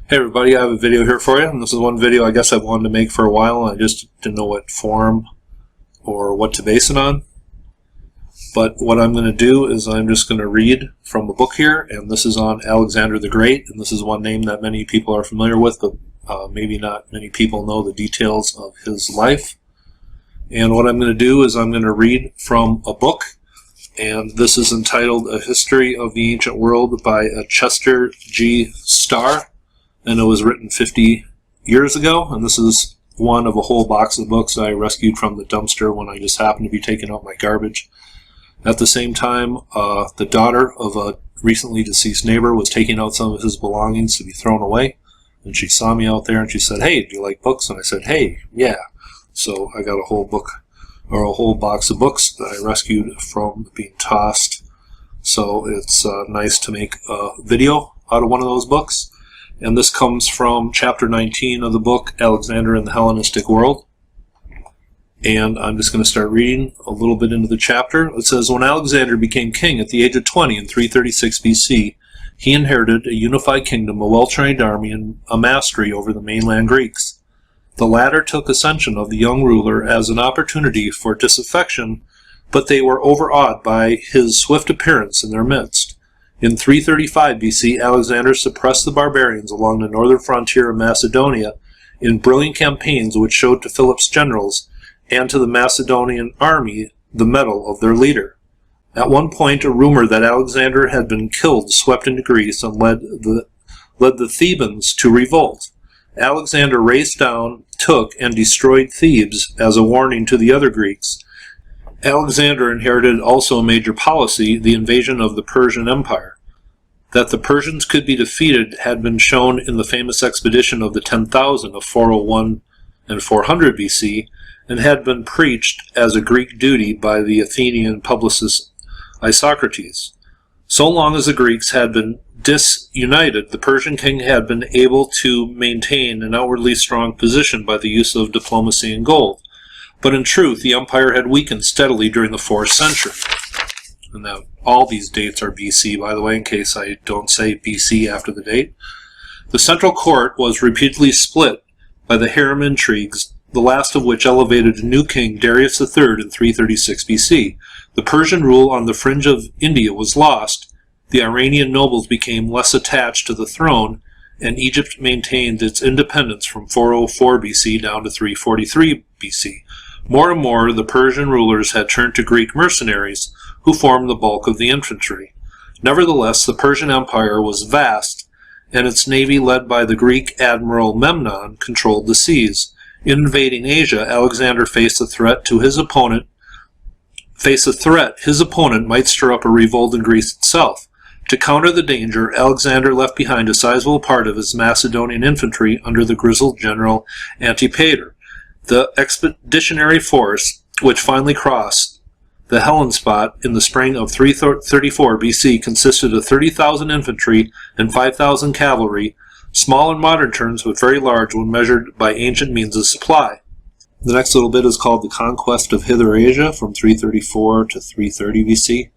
Hey everybody, I have a video here for you, and this is one video I guess I've wanted to make for a while, and I just didn't know what form or what to base it on. But what I'm going to do is I'm just going to read from a book here, and this is on Alexander the Great, and this is one name that many people are familiar with, but maybe not many people know the details of his life. And what I'm going to do is I'm going to read from a book, and this is entitled A History of the Ancient World by Chester G. Starr. And it was written 50 years ago, and this is one of a whole box of books that I rescued from the dumpster when I just happened to be taking out my garbage. At the same time, the daughter of a recently deceased neighbor was taking out some of his belongings to be thrown away, and she saw me out there and she said, "Hey, do you like books?" And I said, "Hey, yeah." So I got a whole book, or a whole box of books that I rescued from being tossed. So it's nice to make a video out of one of those books. And this comes from chapter 19 of the book, Alexander and the Hellenistic World. And I'm just going to start reading a little bit into the chapter. It says, when Alexander became king at the age of 20 in 336 BC, he inherited a unified kingdom, a well-trained army, and a mastery over the mainland Greeks. The latter took ascension of the young ruler as an opportunity for disaffection, but they were overawed by his swift appearance in their midst. In 335 BC, Alexander suppressed the barbarians along the northern frontier of Macedonia in brilliant campaigns which showed to Philip's generals and to the Macedonian army the mettle of their leader. At one point, a rumor that Alexander had been killed swept into Greece and led the Thebans to revolt. Alexander raced down, took, and destroyed Thebes as a warning to the other Greeks. Alexander inherited also a major policy, the invasion of the Persian Empire. That the Persians could be defeated had been shown in the famous expedition of the 10,000 of 401 and 400 BC, and had been preached as a Greek duty by the Athenian publicist Isocrates. So long as the Greeks had been disunited, the Persian king had been able to maintain an outwardly strong position by the use of diplomacy and gold. But in truth, the empire had weakened steadily during the 4th century. And now, all these dates are BC, by the way, in case I don't say BC after the date. The central court was repeatedly split by the harem intrigues, the last of which elevated a new king, Darius III, in 336 BC. The Persian rule on the fringe of India was lost, the Iranian nobles became less attached to the throne, and Egypt maintained its independence from 404 BC down to 343 BC. More and more, the Persian rulers had turned to Greek mercenaries, who formed the bulk of the infantry. Nevertheless, the Persian Empire was vast, and its navy, led by the Greek admiral Memnon, controlled the seas. In invading Asia, Alexander faced a threat his opponent might stir up a revolt in Greece itself. To counter the danger, Alexander left behind a sizable part of his Macedonian infantry under the grizzled general Antipater. The expeditionary force, which finally crossed the Hellespont in the spring of 334 BC, consisted of 30,000 infantry and 5,000 cavalry, small in modern terms but very large when measured by ancient means of supply. The next little bit is called the Conquest of Asia from 334 to 330 BC. It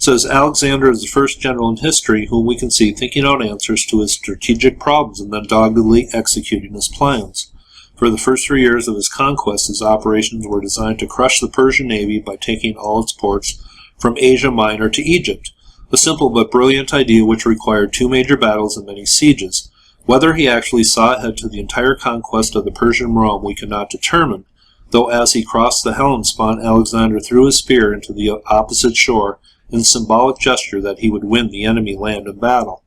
says, Alexander is the first general in history whom we can see thinking out answers to his strategic problems and then doggedly executing his plans. For the first 3 years of his conquest, his operations were designed to crush the Persian navy by taking all its ports from Asia Minor to Egypt, a simple but brilliant idea which required 2 major battles and many sieges. Whether he actually saw ahead to the entire conquest of the Persian realm we cannot determine, though as he crossed the Hellespont, Alexander threw his spear into the opposite shore in symbolic gesture that he would win the enemy land in battle.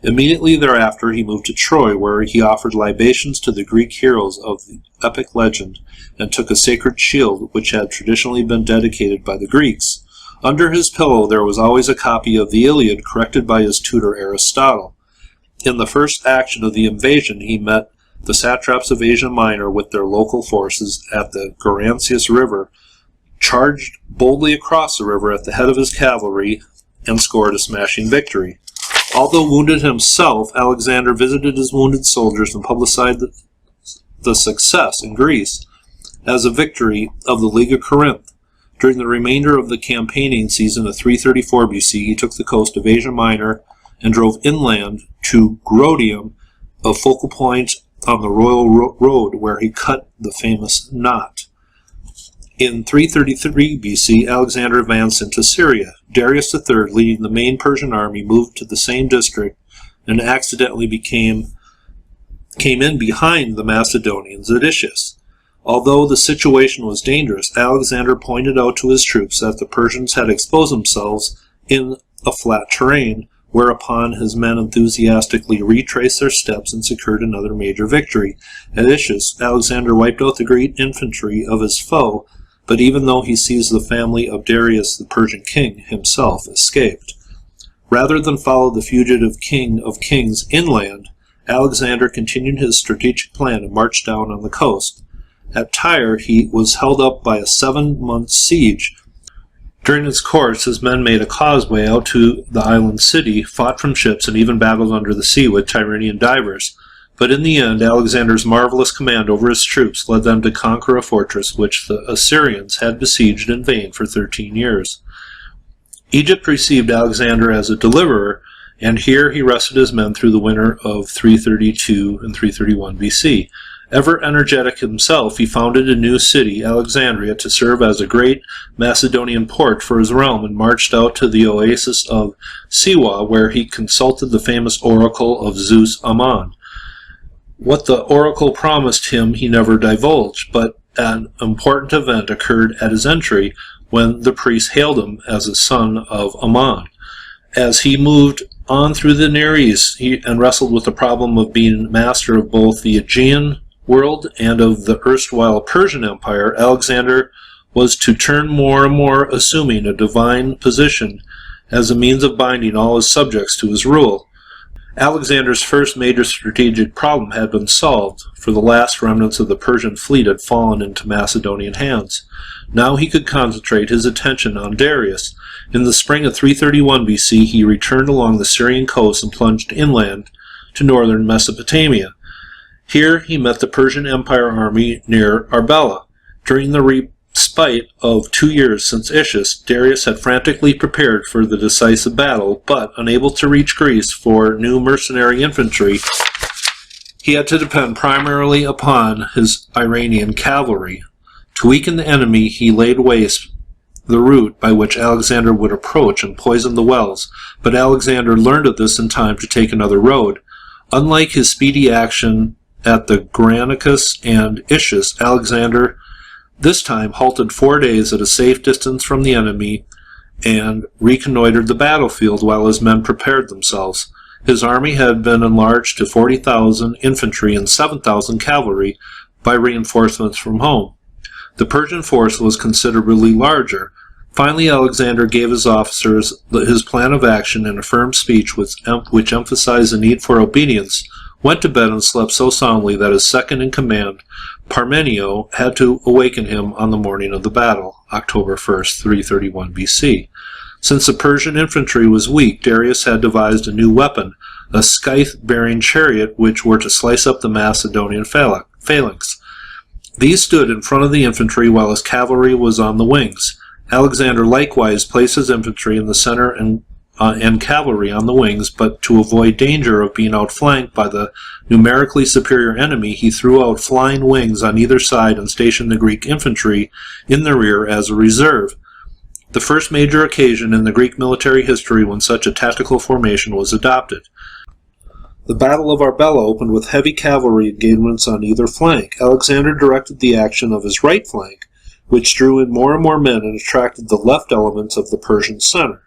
Immediately thereafter he moved to Troy, where he offered libations to the Greek heroes of the epic legend, and took a sacred shield which had traditionally been dedicated by the Greeks. Under his pillow there was always a copy of the Iliad corrected by his tutor Aristotle. In the first action of the invasion he met the satraps of Asia Minor with their local forces at the Gorantius River, charged boldly across the river at the head of his cavalry, and scored a smashing victory. Although wounded himself, Alexander visited his wounded soldiers and publicized the success in Greece as a victory of the League of Corinth. During the remainder of the campaigning season of 334 BC, he took the coast of Asia Minor and drove inland to Grodium, a focal point on the royal road where he cut the famous knot. In 333 BC, Alexander advanced into Syria. Darius III, leading the main Persian army, moved to the same district and accidentally came in behind the Macedonians at Issus. Although the situation was dangerous, Alexander pointed out to his troops that the Persians had exposed themselves in a flat terrain, whereupon his men enthusiastically retraced their steps and secured another major victory. At Issus, Alexander wiped out the great infantry of his foe, but even though he seized the family of Darius, the Persian king, himself escaped. Rather than follow the fugitive king of kings inland, Alexander continued his strategic plan and marched down on the coast. At Tyre, he was held up by a 7-month siege. During its course, his men made a causeway out to the island city, fought from ships, and even battled under the sea with Tyrrhenian divers. But in the end, Alexander's marvelous command over his troops led them to conquer a fortress which the Assyrians had besieged in vain for 13 years. Egypt received Alexander as a deliverer, and here he rested his men through the winter of 332 and 331 BC. Ever energetic himself, he founded a new city, Alexandria, to serve as a great Macedonian port for his realm, and marched out to the oasis of Siwa, where he consulted the famous oracle of Zeus Ammon. What the oracle promised him he never divulged, but an important event occurred at his entry when the priest hailed him as a son of Ammon. As he moved on through the Near East and wrestled with the problem of being master of both the Aegean world and of the erstwhile Persian Empire, Alexander was to turn more and more assuming a divine position as a means of binding all his subjects to his rule. Alexander's first major strategic problem had been solved, for the last remnants of the Persian fleet had fallen into Macedonian hands. Now he could concentrate his attention on Darius. In the spring of 331 BC, he returned along the Syrian coast and plunged inland to northern Mesopotamia. Here he met the Persian Empire army near Arbela. During the respite of 2 years since Issus, Darius had frantically prepared for the decisive battle, but, unable to reach Greece for new mercenary infantry, he had to depend primarily upon his Iranian cavalry. To weaken the enemy, he laid waste the route by which Alexander would approach and poison the wells, but Alexander learned of this in time to take another road. Unlike his speedy action at the Granicus and Issus, Alexander this time halted 4 days at a safe distance from the enemy and reconnoitered the battlefield while his men prepared themselves. His army had been enlarged to 40,000 infantry and 7,000 cavalry by reinforcements from home. The Persian force was considerably larger. Finally, Alexander gave his officers his plan of action in a firm speech which emphasized the need for obedience, went to bed and slept so soundly that his second-in-command, Parmenio, had to awaken him on the morning of the battle, October 1st, 331 BC. Since the Persian infantry was weak, Darius had devised a new weapon, a scythe-bearing chariot which were to slice up the Macedonian phalanx. These stood in front of the infantry while his cavalry was on the wings. Alexander likewise placed his infantry in the center and cavalry on the wings, but to avoid danger of being outflanked by the numerically superior enemy, he threw out flying wings on either side and stationed the Greek infantry in the rear as a reserve. The first major occasion in the Greek military history when such a tactical formation was adopted. The Battle of Arbela opened with heavy cavalry engagements on either flank. Alexander directed the action of his right flank, which drew in more and more men and attracted the left elements of the Persian center.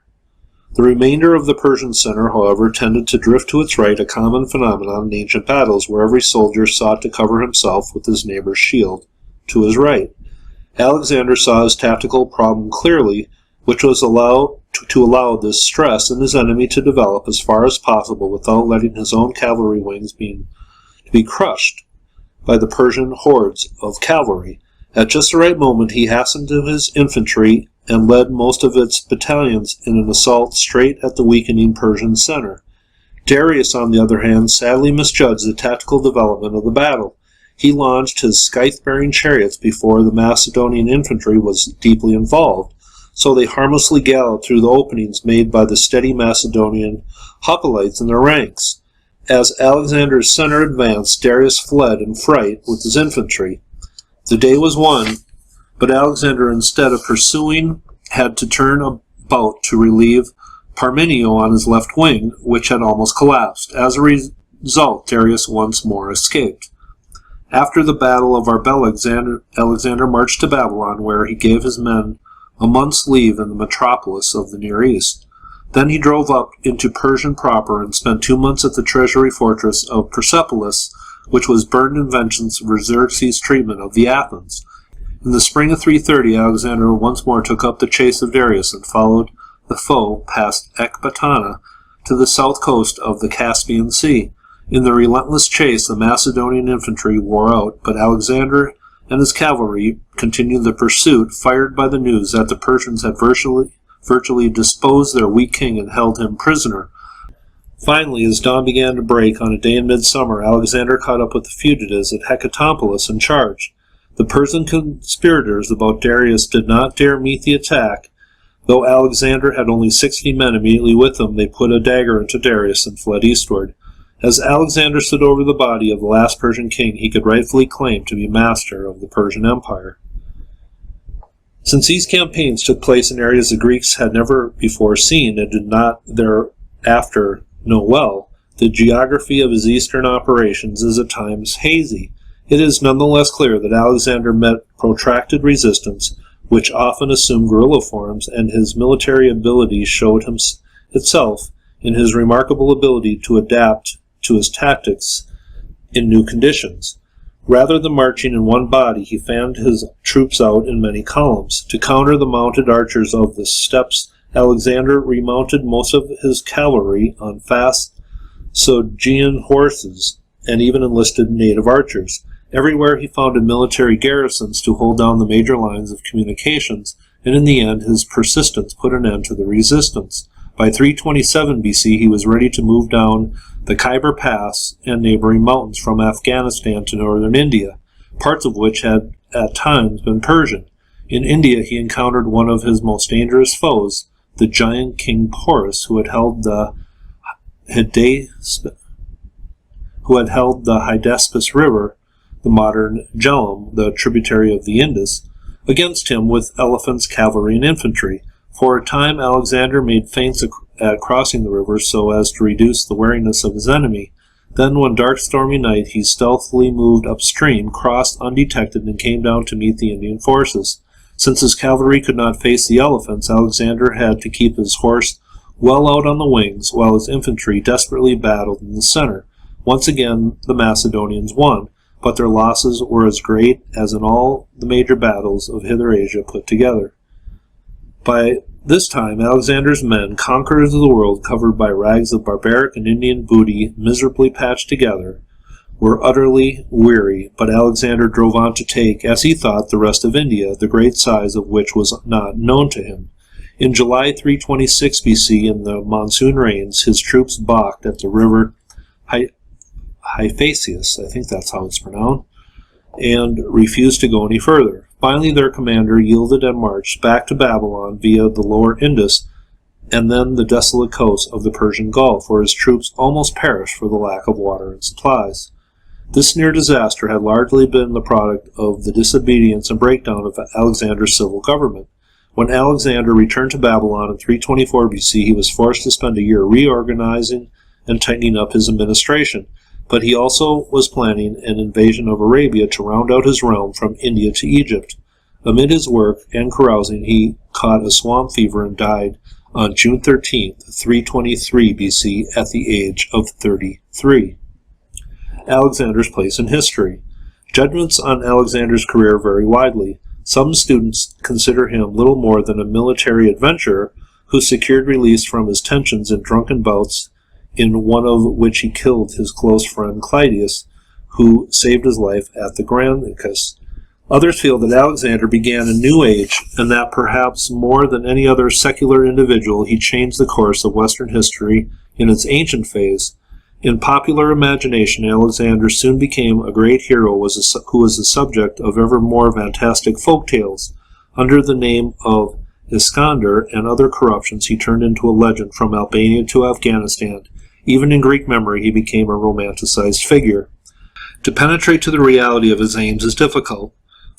The remainder of the Persian center, however, tended to drift to its right, a common phenomenon in ancient battles where every soldier sought to cover himself with his neighbor's shield to his right. Alexander saw his tactical problem clearly, which was to allow this stress in his enemy to develop as far as possible without letting his own cavalry wings be crushed by the Persian hordes of cavalry. At just the right moment, he hastened to his infantry and led most of its battalions in an assault straight at the weakening Persian center. Darius, on the other hand, sadly misjudged the tactical development of the battle. He launched his scythe-bearing chariots before the Macedonian infantry was deeply involved, so they harmlessly galloped through the openings made by the steady Macedonian hoplites in their ranks. As Alexander's center advanced, Darius fled in fright with his infantry. The day was won, but Alexander, instead of pursuing, had to turn about to relieve Parmenio on his left wing, which had almost collapsed. As a result, Darius once more escaped. After the Battle of Arbela, Alexander marched to Babylon, where he gave his men a month's leave in the metropolis of the Near East. Then he drove up into Persia proper and spent 2 months at the treasury fortress of Persepolis, which was burned in vengeance of Xerxes' treatment of the Athens. In the spring of 330, Alexander once more took up the chase of Darius and followed the foe past Ecbatana to the south coast of the Caspian Sea. In the relentless chase, the Macedonian infantry wore out, but Alexander and his cavalry continued the pursuit, fired by the news that the Persians had virtually disposed their weak king and held him prisoner. Finally, as dawn began to break on a day in midsummer, Alexander caught up with the fugitives at Hecatompolis and charged. The Persian conspirators about Darius did not dare meet the attack. Though Alexander had only 60 men immediately with him, they put a dagger into Darius and fled eastward. As Alexander stood over the body of the last Persian king, he could rightfully claim to be master of the Persian Empire. Since these campaigns took place in areas the Greeks had never before seen and did not thereafter know well, the geography of his eastern operations is at times hazy. It is nonetheless clear that Alexander met protracted resistance, which often assumed guerrilla forms, and his military ability showed itself in his remarkable ability to adapt to his tactics in new conditions. Rather than marching in one body, he fanned his troops out in many columns. To counter the mounted archers of the steppes, Alexander remounted most of his cavalry on fast Sogdian horses, and even enlisted native archers. Everywhere he founded military garrisons to hold down the major lines of communications, and in the end his persistence put an end to the resistance. By 327 BC, he was ready to move down the Khyber Pass and neighboring mountains from Afghanistan to northern India, parts of which had at times been Persian. In India, he encountered one of his most dangerous foes, the giant King Porus, who had held the Hydaspes River, the modern Jhelum, the tributary of the Indus, against him with elephants, cavalry, and infantry. For a time, Alexander made feints at crossing the river so as to reduce the wariness of his enemy. Then, one dark, stormy night, he stealthily moved upstream, crossed undetected, and came down to meet the Indian forces. Since his cavalry could not face the elephants, Alexander had to keep his horse well out on the wings, while his infantry desperately battled in the center. Once again, the Macedonians won, but their losses were as great as in all the major battles of Hither Asia put together. By this time, Alexander's men, conquerors of the world, covered by rags of barbaric and Indian booty miserably patched together, were utterly weary, but Alexander drove on to take, as he thought, the rest of India, the great size of which was not known to him. In July 326 BC, in the monsoon rains, his troops balked at the river Hyphacius, I think that's how it's pronounced, and refused to go any further. Finally, their commander yielded and marched back to Babylon via the lower Indus and then the desolate coast of the Persian Gulf, where his troops almost perished for the lack of water and supplies. This near disaster had largely been the product of the disobedience and breakdown of Alexander's civil government. When Alexander returned to Babylon in 324 BC, he was forced to spend a year reorganizing and tightening up his administration. But he also was planning an invasion of Arabia to round out his realm from India to Egypt. Amid his work and carousing, he caught a swamp fever and died on June 13, 323 BC, at the age of 33. Alexander's place in history. Judgments on Alexander's career vary widely. Some students consider him little more than a military adventurer who secured release from his tensions in drunken bouts, in one of which he killed his close friend Clydius, who saved his life at the Granicus. Others feel that Alexander began a new age, and that perhaps more than any other secular individual he changed the course of Western history in its ancient phase. In popular imagination, Alexander soon became a great hero who was the subject of ever more fantastic folk tales. Under the name of Iskander and other corruptions, he turned into a legend from Albania to Afghanistan, Even in Greek memory, he became a romanticized figure. To penetrate to the reality of his aims is difficult.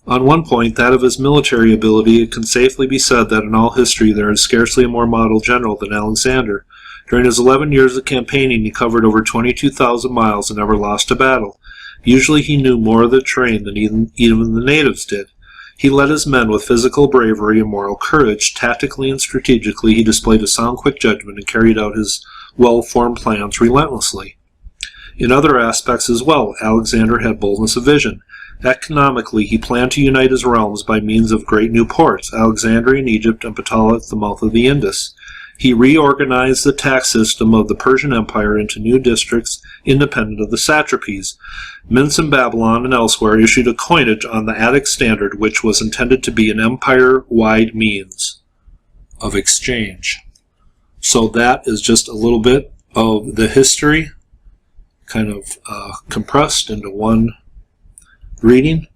On one point, that of his military ability, it can safely be said that in all history there is scarcely a more model general than Alexander. During his 11 years of campaigning, he covered over 22,000 miles and never lost a battle. Usually he knew more of the terrain than even the natives did. He led his men with physical bravery and moral courage. Tactically and strategically, he displayed a sound, quick judgment and carried out his well-formed plans relentlessly. In other aspects as well, Alexander had boldness of vision. Economically, he planned to unite his realms by means of great new ports, Alexandria in Egypt and Patala at the mouth of the Indus. He reorganized the tax system of the Persian Empire into new districts independent of the satrapies. Mints in Babylon and elsewhere issued a coinage on the Attic standard, which was intended to be an empire-wide means of exchange. So that is just a little bit of the history, kind of compressed into one reading.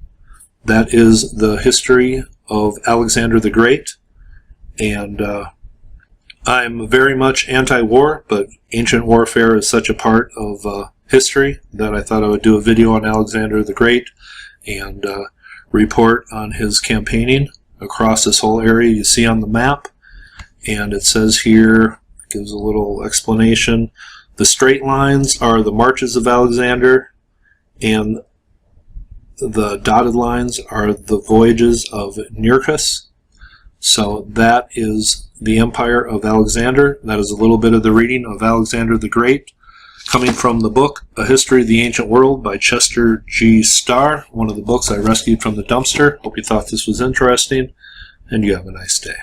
That is the history of Alexander the Great, and I'm very much anti-war, but ancient warfare is such a part of history that I thought I would do a video on Alexander the Great and report on his campaigning across this whole area you see on the map. And it says here, gives a little explanation, the straight lines are the marches of Alexander, and the dotted lines are the voyages of Nearchus. So that is the empire of Alexander. That is a little bit of the reading of Alexander the Great, coming from the book A History of the Ancient World by Chester G. Starr, one of the books I rescued from the dumpster. Hope you thought this was interesting, and you have a nice day.